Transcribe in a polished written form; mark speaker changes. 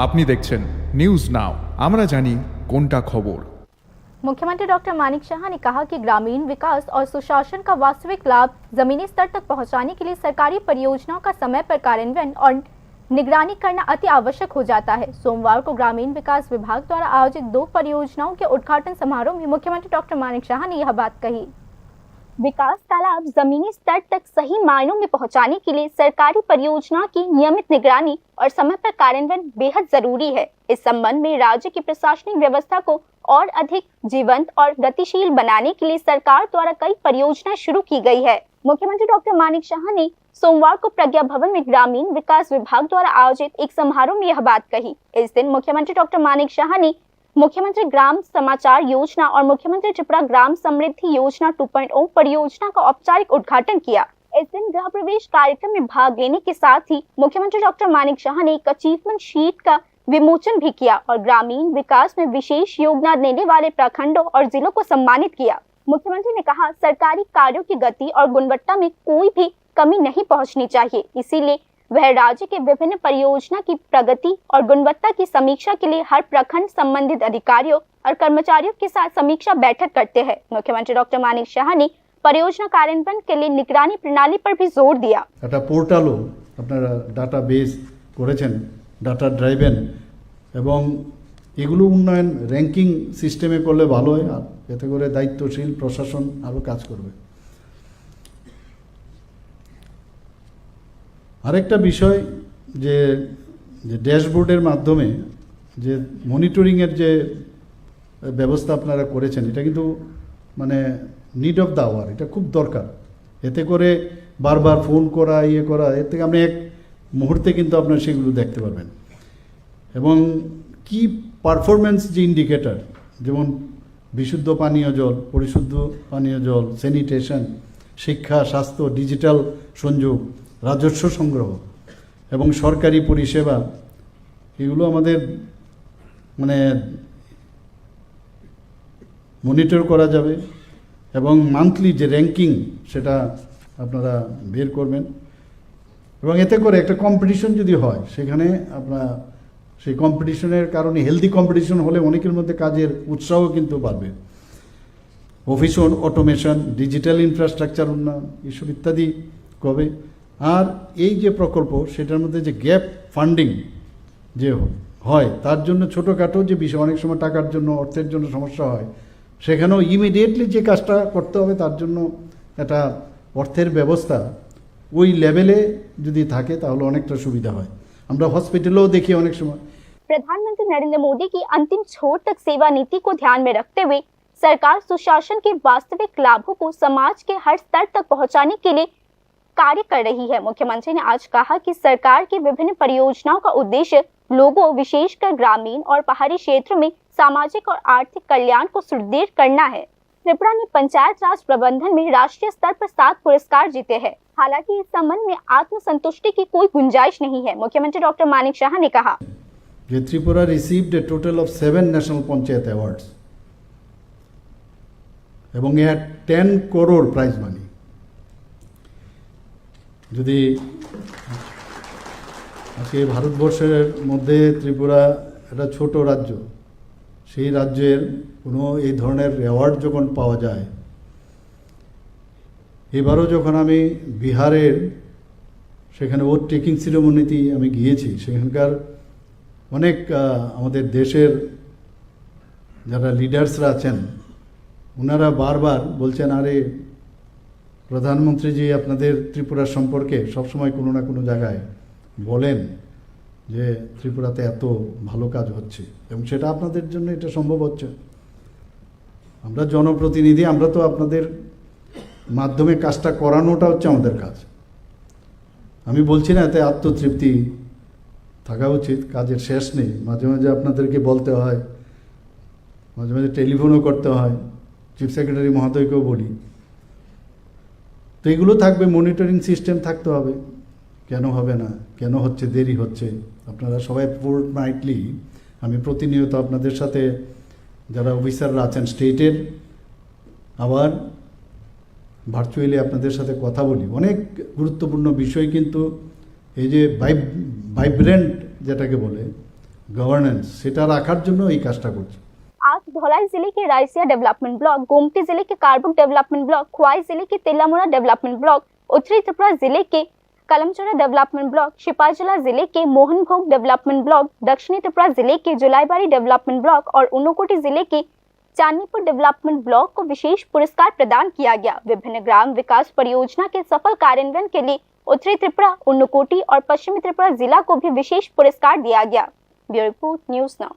Speaker 1: আপনি দেখছেন news now, আমরা জানি কোনটা খবর।
Speaker 2: मुख्यमंत्री डॉक्टर मानिक शाह ने कहा कि ग्रामीण विकास और सुशासन का वास्तविक लाभ जमीनी स्तर तक पहुंचाने के लिए सरकारी परियोजनाओं का समय पर कार्यान्वयन और निगरानी करना अति आवश्यक हो जाता है। सोमवार को ग्रामीण विकास विभाग द्वारा आयोजित 2 परियोजनाओं के उद्घाटन समारोह में मुख्यमंत्री डॉक्टर मानिक शाह ने यह बात कही। विकास का लाभ जमीनी स्तर तक सही मायनों में पहुंचाने के लिए सरकारी परियोजना की नियमित निगरानी और समय पर कार्यान्वयन बेहद जरूरी है। इस संबंध में राज्य की प्रशासनिक व्यवस्था को और अधिक जीवंत और गतिशील बनाने के लिए सरकार द्वारा कई परियोजनाएं शुरू की गई है। मुख्यमंत्री डॉक्टर मानिक शाह ने सोमवार को प्रज्ञा भवन में ग्रामीण विकास विभाग द्वारा आयोजित एक समारोह में यह बात कही। इस दिन मुख्यमंत्री डॉक्टर मानिक शाह ने मुख्यमंत्री ग्राम समाचार योजना और मुख्यमंत्री त्रिपुरा ग्राम समृद्धि योजना 2.0 परियोजना का औपचारिक उद्घाटन किया। इस दिन गृह प्रवेश कार्यक्रम में भाग लेने के साथ ही मुख्यमंत्री डॉक्टर मानिक शाह ने एक अचीवमेंट शीट का विमोचन भी किया और ग्रामीण विकास में विशेष योगदान देने वाले प्रखंडों और जिलों को सम्मानित किया। मुख्यमंत्री ने कहा, सरकारी कार्यों की गति और गुणवत्ता में कोई भी कमी नहीं पहुंचनी चाहिए, इसीलिए वह राज्य के विभिन्न परियोजना की प्रगति और गुणवत्ता की समीक्षा के लिए हर प्रखंड संबंधित अधिकारियों और कर्मचारियों के साथ समीक्षा बैठक करते हैं। मुख्यमंत्री डॉक्टर मानिक शाह ने परियोजना कार्यान्वयन के लिए निगरानी प्रणाली पर भी जोर दिया।
Speaker 3: একটা পোর্টালও আপনারা ডাটাবেস করেছেন, ডাটা ড্রাইভেন, এবং এগুলো উন্নয়ন র্যাঙ্কিং সিস্টেমে করলে ভালো হয়, আর এতে করে দায়িত্বশীল প্রশাসন আরও কাজ করবে। আরেকটা বিষয় যে ড্যাশবোর্ডের মাধ্যমে যে মনিটরিংয়ের যে ব্যবস্থা আপনারা করেছেন, এটা কিন্তু মানে নিড অফ দ্য আওয়ার, এটা খুব দরকার। এতে করে বারবার ফোন করা, ইয়ে করা, এর থেকে আপনি এক মুহূর্তে কিন্তু আপনার সেগুলো দেখতে পারবেন। এবং কি পারফরমেন্স যে ইন্ডিকেটর, যেমন বিশুদ্ধ পানীয় জল, পরিশুদ্ধ পানীয় জল, স্যানিটেশন, শিক্ষা, স্বাস্থ্য, ডিজিটাল সংযোগ, রাজস্ব সংগ্রহ এবং সরকারি পরিষেবা, এগুলো আমাদের মানে মনিটর করা যাবে এবং মান্থলি যে র্যাঙ্কিং সেটা আপনারা বের করবেন। এবং এতে করে একটা কম্পিটিশন যদি হয়, সেখানে আপনার সেই কম্পিটিশনের কারণে হেলদি কম্পিটিশন হলে অনেকের মধ্যে কাজের উৎসাহ কিন্তু বাড়বে। অফিস অটোমেশন, ডিজিটাল ইনফ্রাস্ট্রাকচার উন্নয়ন, এসব ইত্যাদি হবে। আর এই যে প্রকল্প, সেটার মধ্যে যে গ্যাপ ফান্ডিং যে হয়, তার জন্য ছোটোখাটো যে বিষয়, অনেক সময় টাকার জন্য, অর্থের জন্য সমস্যা হয়, সেখানেও ইমিডিয়েটলি যে কাজটা করতে হবে তার জন্য একটা অর্থের ব্যবস্থা ওই লেভেলে যদি থাকে তাহলে অনেকটা সুবিধা হয়। আমরা হসপিটালেও দেখি অনেক সময়।
Speaker 2: प्रधानमंत्री नरेंद्र मोदी की अंतिम छोर तक सेवा नीति को ध्यान में रखते हुए सरकार सुशासन के वास्तविक लाभों को समाज के हर स्तर तक पहुंचाने के लिए कार्य कर रही है। मुख्यमंत्री ने आज कहा कि सरकार की विभिन्न परियोजनाओं का उद्देश्य लोगों, विशेषकर ग्रामीण और पहाड़ी क्षेत्रों में सामाजिक और आर्थिक कल्याण को सुदृढ़ करना है। त्रिपुरा ने पंचायत राज प्रबंधन में राष्ट्रीय स्तर पर 7 पुरस्कार जीते हैं। हालांकि इस संबंध में आत्मसंतुष्टि की कोई गुंजाइश नहीं है। मुख्यमंत्री डॉक्टर मानिक शाह ने कहा,
Speaker 3: Tripura received a total of 7 national panchayat awards এবং এ 10 crore প্রাইজ মানি। যদি আজকে ভারতবর্ষের মধ্যে ত্রিপুরা একটা ছোট রাজ্য, সেই রাজ্যের কোনো এই ধরনের অ্যাওয়ার্ড যখন পাওয়া যায়, এবারও যখন আমি বিহারের সেখানে ওথ টেকিং সিরিমনিতে আমি গিয়েছি, সেখানকার অনেক আমাদের দেশের যারা লিডার্সরা আছেন, ওনারা বারবার বলছেন, আরে প্রধানমন্ত্রীজি আপনাদের ত্রিপুরা সম্পর্কে সবসময় কোনো না কোনো জায়গায় বলেন যে ত্রিপুরাতে এত ভালো কাজ হচ্ছে, এবং সেটা আপনাদের জন্য এটা সম্ভব হচ্ছে। আমরা জনপ্রতিনিধি, আমরা তো আপনাদের মাধ্যমে কাজটা করানোটা হচ্ছে আমাদের কাজ। আমি বলছি না এতে আত্মতৃপ্তি থাকা উচিত, কাজের শেষ নেই। মাঝে মাঝে আপনাদেরকে বলতে হয়, মাঝে মাঝে টেলিফোনও করতে হয়, চিফ সেক্রেটারি মহোদয়কেও বলি। তো এগুলো থাকবে, মনিটরিং সিস্টেম থাকতে হবে। কেন হবে না, কেন হচ্ছে, দেরি হচ্ছে, আপনারা সবাই ফোর্টনাইটলি, আমি প্রতিনিয়ত আপনাদের সাথে যারা অফিসাররা আছেন স্টেটের, আবার ভার্চুয়ালি আপনাদের সাথে কথা বলি। অনেক গুরুত্বপূর্ণ বিষয় কিন্তু এই যে ভাইব্রেন্ট যেটাকে বলে গভর্নেন্স সেটা রাখার জন্য এই কাজটা করছি।
Speaker 2: आज धौलाई जिले के रायसिया डेवलपमेंट ब्लॉक, गोमती जिले के कारबुक डेवलपमेंट ब्लॉक, खुआई जिले के तेलामुरा डेवलपमेंट ब्लॉक, उत्तरी त्रिपुरा जिले के कलमचोरा डेवलपमेंट ब्लॉक, सिपाहीजला जिले के मोहनभोग डेवलपमेंट ब्लॉक, दक्षिणी त्रिपुरा जिले के जुलाईबाड़ी डेवलपमेंट ब्लॉक और ऊनकोटी जिले के चांदनीपुर डेवलपमेंट ब्लॉक को विशेष पुरस्कार प्रदान किया गया। विभिन्न ग्राम विकास परियोजना के सफल कार्यान्वयन के लिए उत्तरी त्रिपुरा, ऊनकोटी और पश्चिमी त्रिपुरा जिला को भी विशेष पुरस्कार दिया गया। Bureau report, news now.